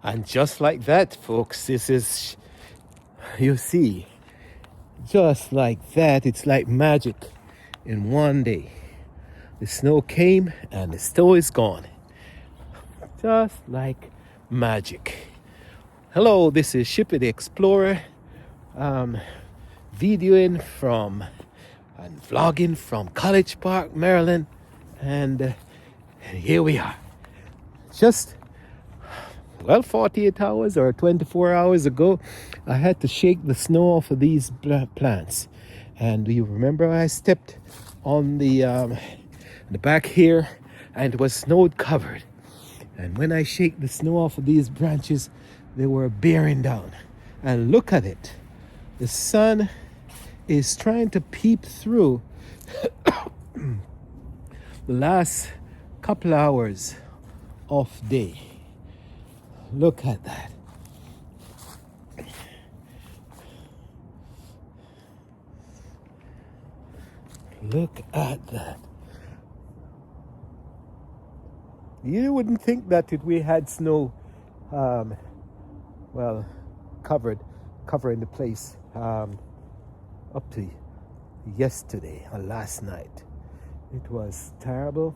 And just like that, folks, this is, you see, just like that, it's like magic. In one day, the snow came and the snow is gone. Just like magic. Hello, this is Shippy the Explorer, videoing from and vlogging from College Park, Maryland. And here we are. Just 48 hours or 24 hours ago, I had to shake the snow off of these plants. And do you remember I stepped on the back here and it was snow covered. And when I shake the snow off of these branches, they were bearing down. And look at it. The sun is trying to peep through the last couple hours of day. Look at that. Look at that. You wouldn't think that if we had snow, covering the place up to yesterday or last night. It was terrible.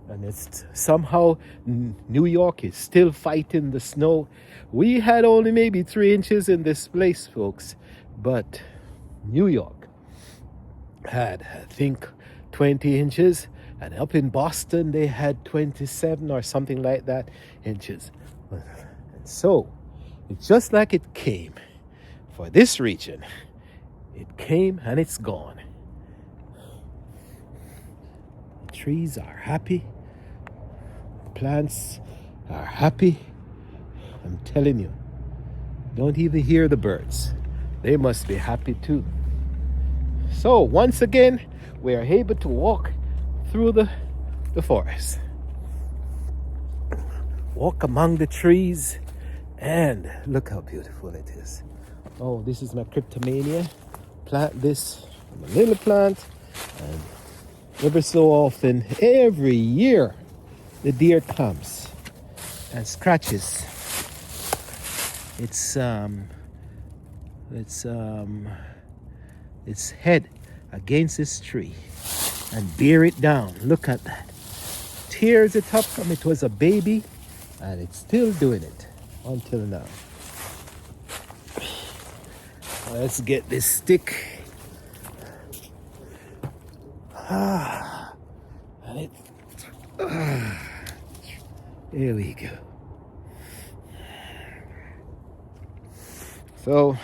And it's somehow New York is still fighting the snow. We had only maybe 3 inches in this place, folks. But New York had, I think, 20 inches. And up in Boston, they had 27 or something like that inches. And so, it's just like it came. For this region, it came and it's gone. The trees are happy. Plants are happy. I'm telling you, don't even hear the birds. They must be happy too. So once again, we are able to walk through the forest. Walk among the trees and look how beautiful it is. Oh, this is my cryptomania. Plant this, I'm a little plant, and every so often, every year, the deer comes and scratches its head against this tree and bear it down. Look at that. Tears it up from it was a baby, and it's still doing it until now. Let's get this stick. And it. There we go. So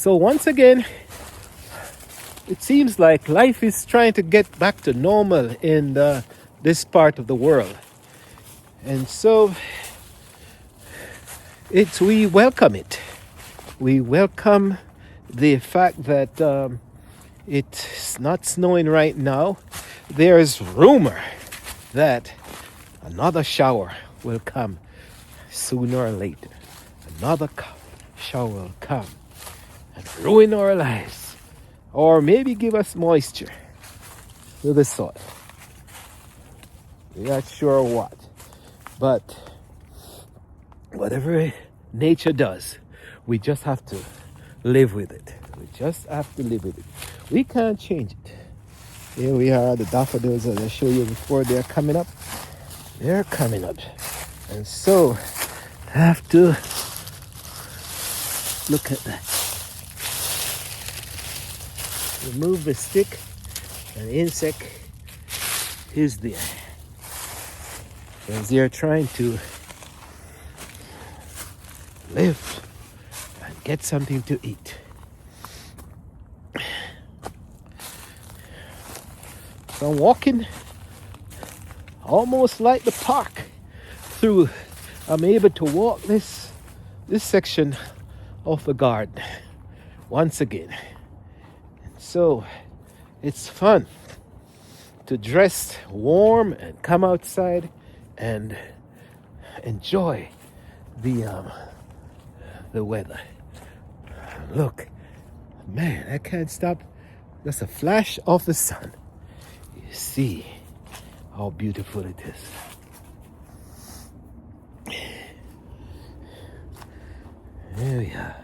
once again, it seems like life is trying to get back to normal in this part of the world. And so we welcome it. We welcome the fact that it's not snowing right now. There's rumor that another shower will come sooner or later. Another shower will come and ruin our lives, or maybe give us moisture to the soil. We're not sure what, but whatever nature does, we just have to live with it. We just have to live with it. We can't change it. Here we are, the daffodils that I showed you before, they're coming up. They're coming up. And so, I have to look at that. Remove the stick, and the insect is there. As they're trying to live and get something to eat. So I'm walking almost like the park through. I'm able to walk this section of the garden once again. And so it's fun to dress warm and come outside and enjoy the weather. Look, man, I can't stop. That's a flash of the sun. You see how beautiful it is. There we are.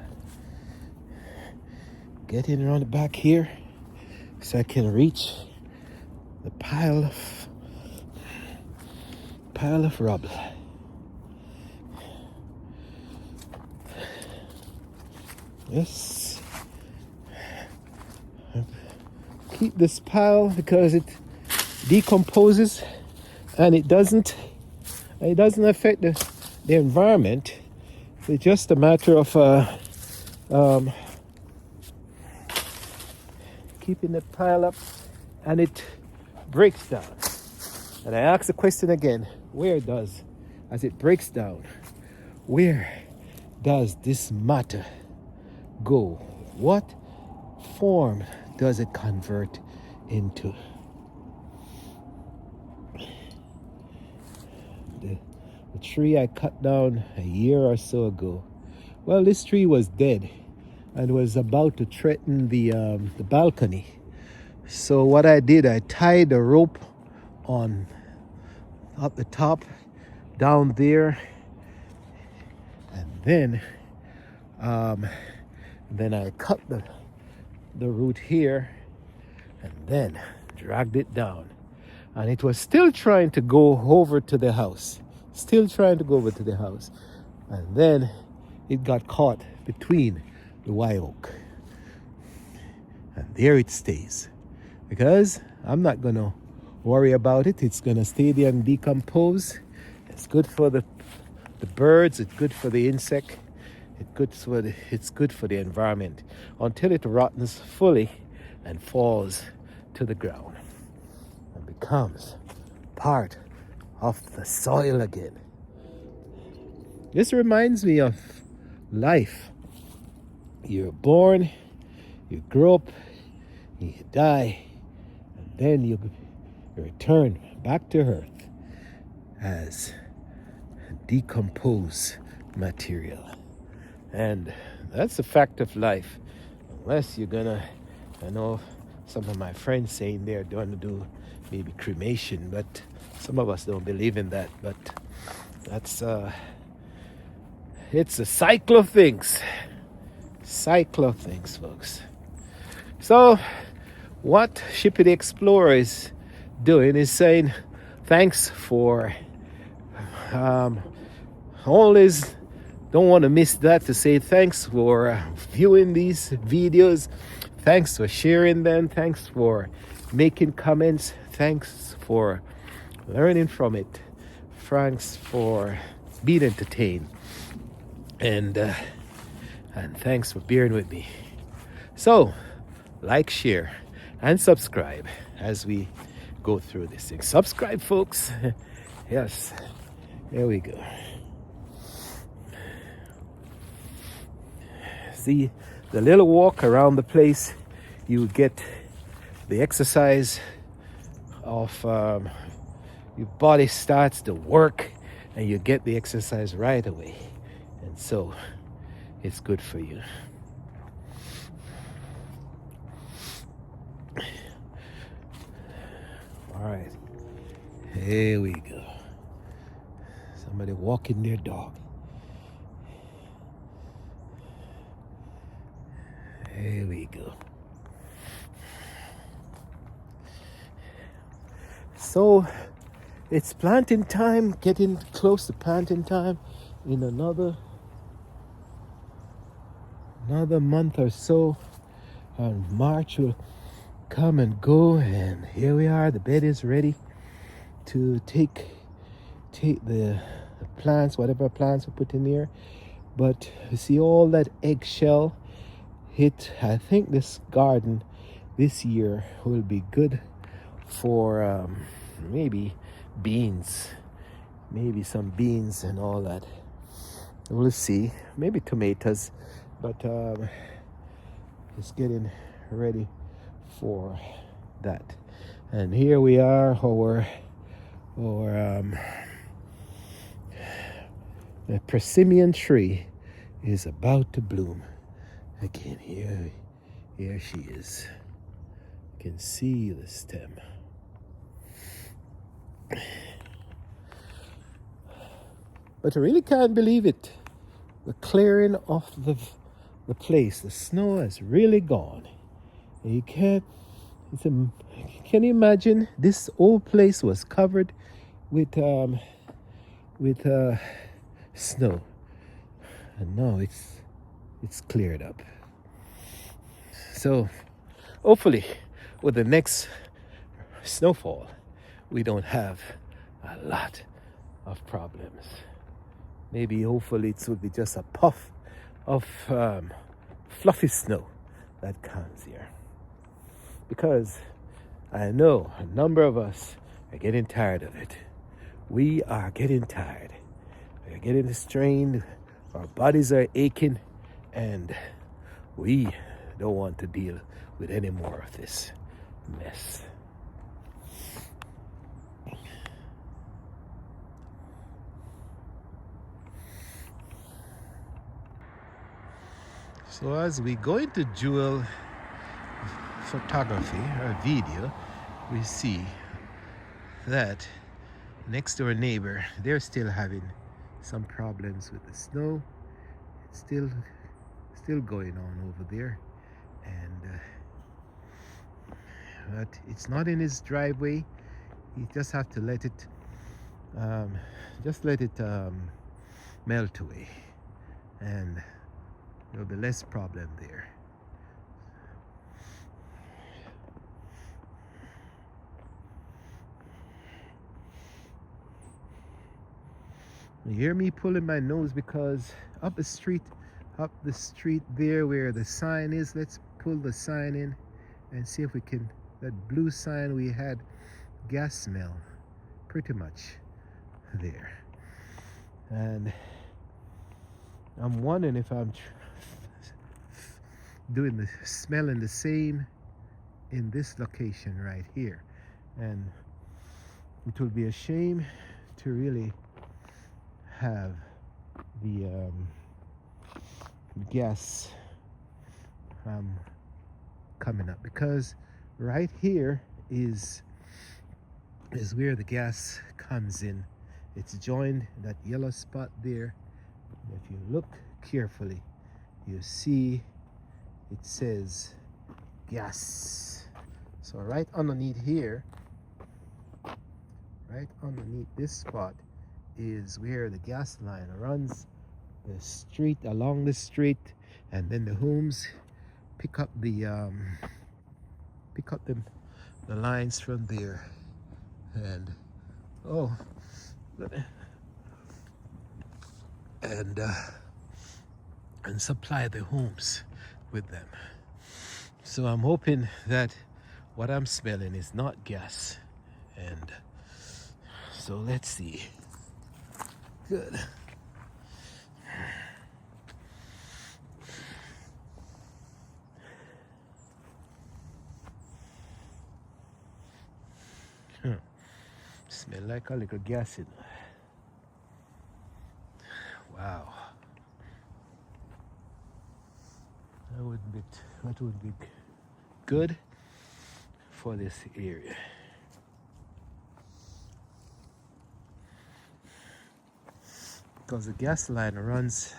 Get in around the back here so I can reach the pile of rubble. Yes. Keep this pile because it decomposes and it doesn't affect the environment. It's just a matter of keeping the pile up and it breaks down. And I ask the question again, as it breaks down, where does this matter go? What form does it convert into? The tree I cut down a year or so ago, well, this tree was dead and was about to threaten the balcony. So what I did, I tied a rope on up the top down there, and then I cut the root here and then dragged it down, and it was still trying to go over to the house, and then it got caught between the white oak, and there it stays, because I'm not gonna worry about it. It's gonna stay there and decompose. It's good for the birds, it's good for the insect, it's good for the environment until it rottens fully and falls to the ground and becomes part of the soil again. This reminds me of life. You're born, you grow up, you die, and then you return back to earth as decomposed material. And that's a fact of life. Unless you're gonna, I know some of my friends saying they're going to do maybe cremation, but some of us don't believe in that. But that's it's a cycle of things, folks. So what Shippy the Explorer is doing is saying thanks for always don't want to miss that, to say thanks for viewing these videos, thanks for sharing them, thanks for making comments, thanks for learning from it, thanks for being entertained, and thanks for bearing with me. So like, share, and subscribe as we go through this thing. Subscribe, folks. Yes, there we go. See, the little walk around the place, you get the exercise of your body starts to work, and you get the exercise right away, and so it's good for you. All right, here we go. Somebody walking their dog. Here we go. So it's planting time, getting close to planting time. In another month or so, and March will come and go, and here we are. The bed is ready to take the plants, whatever plants we put in there. But you see all that eggshell hit. I think this garden this year will be good for maybe beans, maybe some beans and all that. We'll see. Maybe tomatoes, but it's getting ready for that. And here we are, the persimmon tree is about to bloom again. Here she is. You can see the stem. But I really can't believe it. the clearing of the place. The snow has really gone. You can't. Can you imagine? This old place was covered with snow, and now it's cleared up. So hopefully, with the next snowfall, we don't have a lot of problems. Maybe hopefully it will be just a puff of fluffy snow that comes here, because I know a number of us are getting tired of it. We are getting tired. We're getting strained. Our bodies are aching, and we don't want to deal with any more of this mess. So as we go into Jewel photography or video, we see that next door neighbor, they're still having some problems with the snow. It's still going on over there, and but it's not in his driveway. You just have to let it melt away, and there'll be less problem there. You hear me pulling my nose because up the street there where the sign is, let's pull the sign in and see if we can, that blue sign we had gas smell pretty much there. And I'm wondering if I'm smelling the same in this location right here, and it would be a shame to really have the gas coming up, because right here is where the gas comes in. It's joined that yellow spot there. If you look carefully, you see it says gas. So right underneath here, right underneath this spot, is where the gas line runs the street, along the street, and then the homes pick up the lines from there, and and supply the homes with them. So I'm hoping that what I'm smelling is not gas, and so let's see. Good. Smell like a little gas in. Wow. That would be good for this area. Because the gas line runs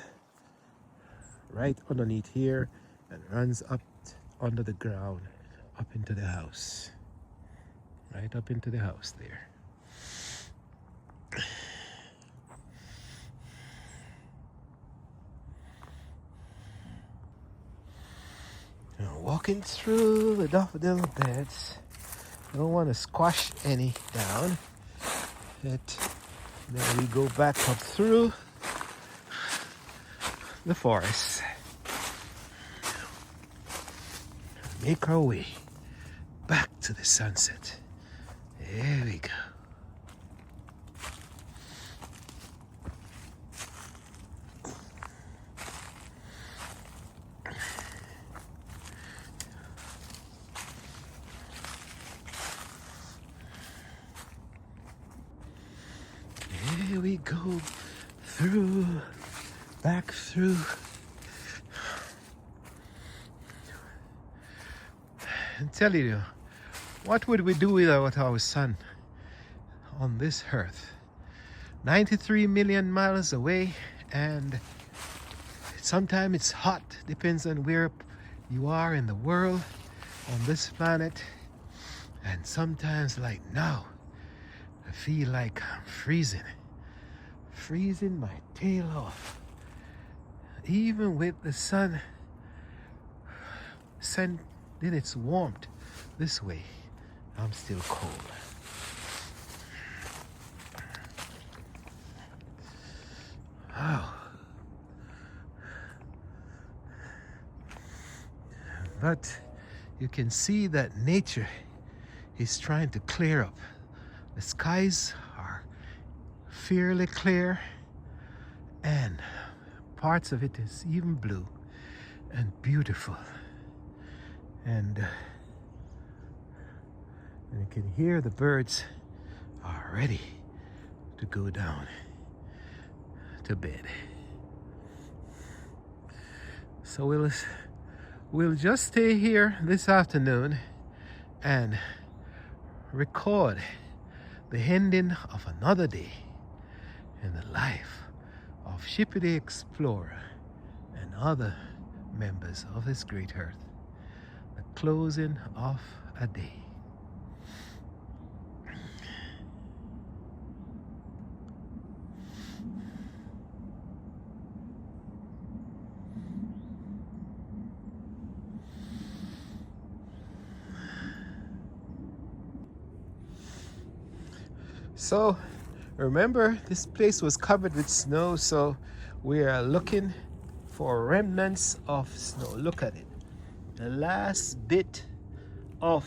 right underneath here and runs up under the ground, up into the house. Right up into the house there. Now, walking through the daffodil beds, I don't want to squash any down. Then we go back up through the forest. Make our way back to the sunset. There we go. Here we go back through. I'm telling you, what would we do without our sun on this earth? 93 million miles away, and Sometimes it's hot, depends on where you are in the world on this planet. And sometimes, like now, I feel like I'm freezing my tail off. Even with the sun sending its warmth this way, I'm still cold. Oh. But you can see that nature is trying to clear up. The skies are fairly clear, and parts of it is even blue and beautiful. And you can hear the birds are ready to go down to bed. So we'll just stay here this afternoon and record the ending of another day in the life of Shippy the Explorer and other members of this great earth. The closing of a day. So remember, this place was covered with snow, so we are looking for remnants of snow. Look at it. The last bit of,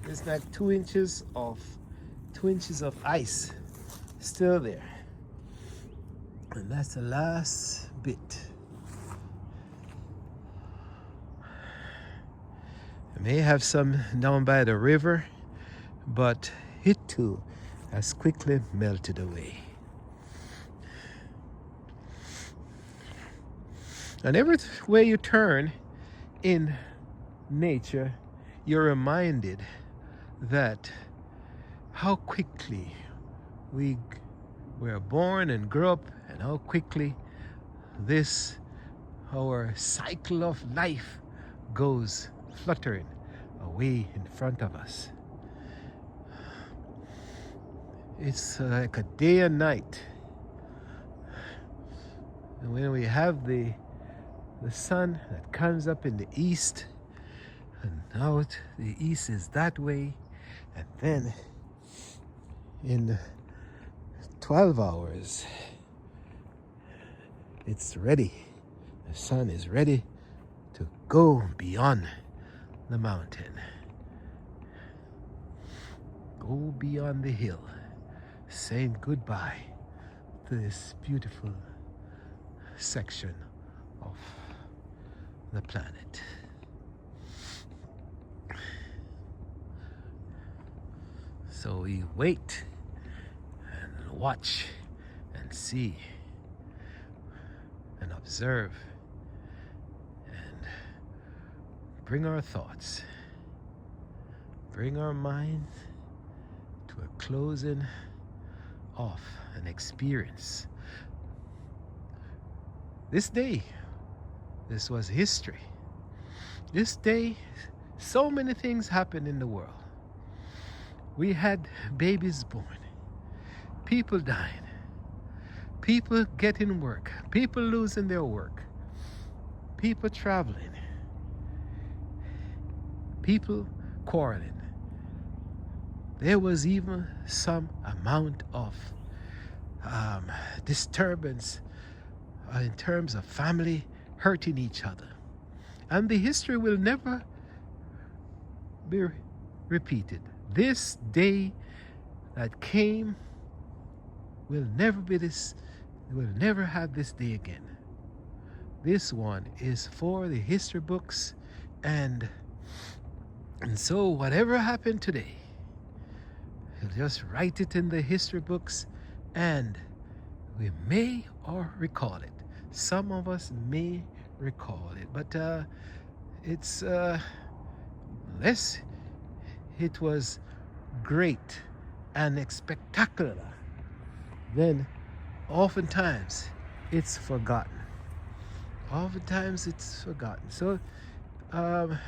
it's like 2 inches of ice still there. And that's the last bit. I may have some down by the river, but it too has quickly melted away. And everywhere you turn in nature, you're reminded that how quickly we were born and grew up, and how quickly our cycle of life goes fluttering away in front of us. It's like a day and night. And when we have the sun that comes up in the east, and out the east is that way, and then in 12 hours it's ready. The sun is ready to go beyond the mountain, go beyond the hill, saying goodbye to this beautiful section of the planet. So we wait and watch and see and observe and bring our thoughts, bring our minds to a closing of an experience. This day, this was history. This day, so many things happened in the world. We had babies born, people dying, people getting work, people losing their work, people traveling, people quarreling. There was even some amount of disturbance in terms of family hurting each other. And the history will never be repeated. This day that came will never be this, we'll never have this day again. This one is for the history books, and so whatever happened today, you'll just write it in the history books, and we may or recall it. Some of us may recall it, but it's less it was great and spectacular, then oftentimes it's forgotten. Oftentimes it's forgotten. So, um,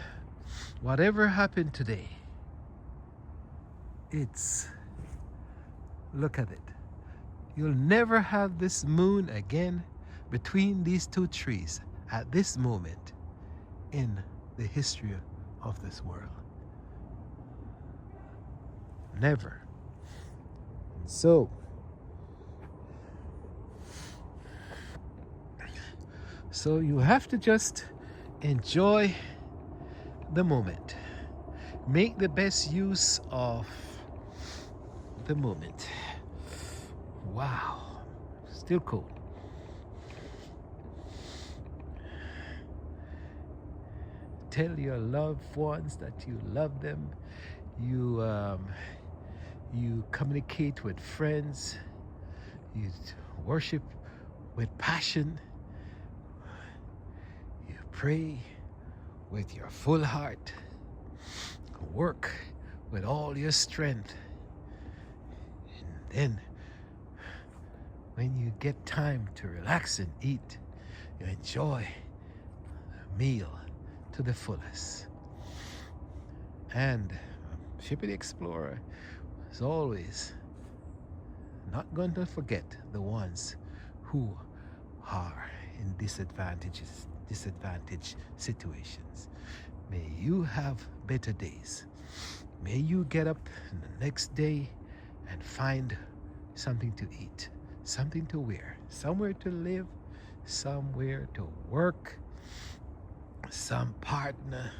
whatever happened today, it's, look at it. You'll never have this moon again between these two trees at this moment in the history of this world. Never. So, you have to just enjoy the moment. Make the best use of the moment. Wow. Still cool. Tell your loved ones that you love them. You communicate with friends. You worship with passion. You pray with your full heart. Work with all your strength. And then, when you get time to relax and eat, you enjoy the meal to the fullest. And Shippy the Explorer is always not going to forget the ones who are in disadvantaged situations. May you have better days. May you get up the next day and find something to eat, something to wear, somewhere to live, somewhere to work, some partner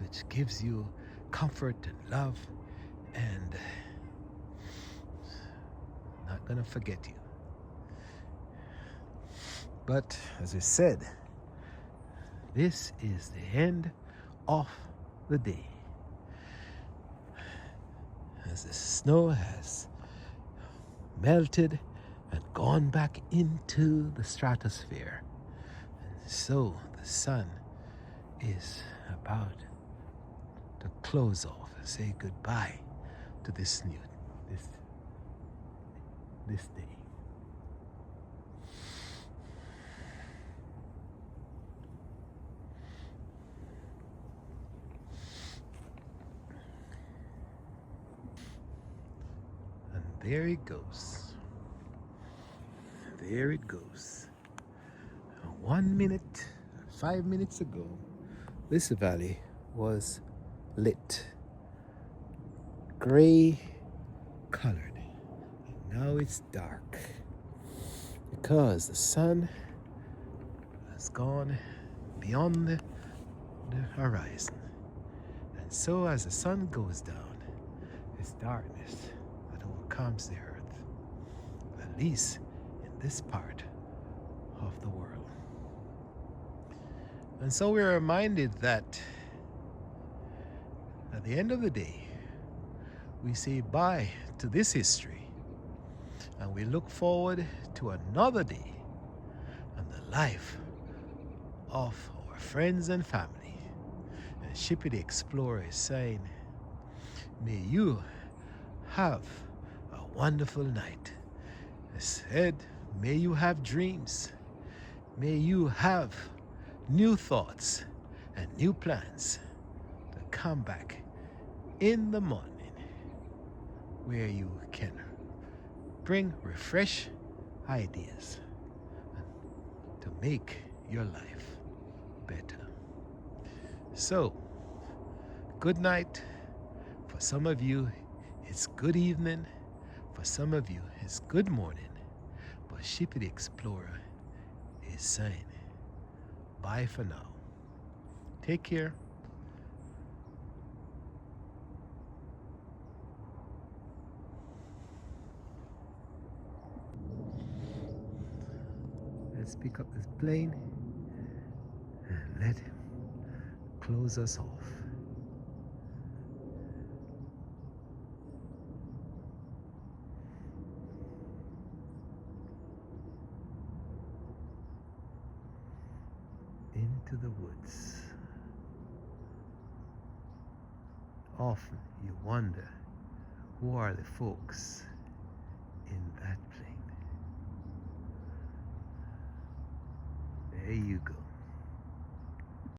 which gives you comfort and love and not gonna forget you. But as I said, this is the end of the day. As the snow has melted and gone back into the stratosphere, and so the sun is about to close off and say goodbye to this day. And there it goes. There it goes. 1 minute, 5 minutes ago, this valley was lit, gray colored. And now it's dark because the sun has gone beyond the horizon. And so as the sun goes down, it's darkness that overcomes the earth, at least in this part of the world. And so we're reminded that at the end of the day, we say bye to this history and we look forward to another day and the life of our friends and family. And Shippy the Explorer is saying, may you have a wonderful night. I said, may you have dreams. May you have new thoughts and new plans to come back in the morning where you can bring refresh ideas to make your life better. So, good night. For some of you, it's good evening. For some of you, it's good morning. But Shippy the Explorer is saying, bye for now. Take care. Let's pick up this plane and let him close us off. Into the woods. Often you wonder, who are the folks in that plane? There you you go.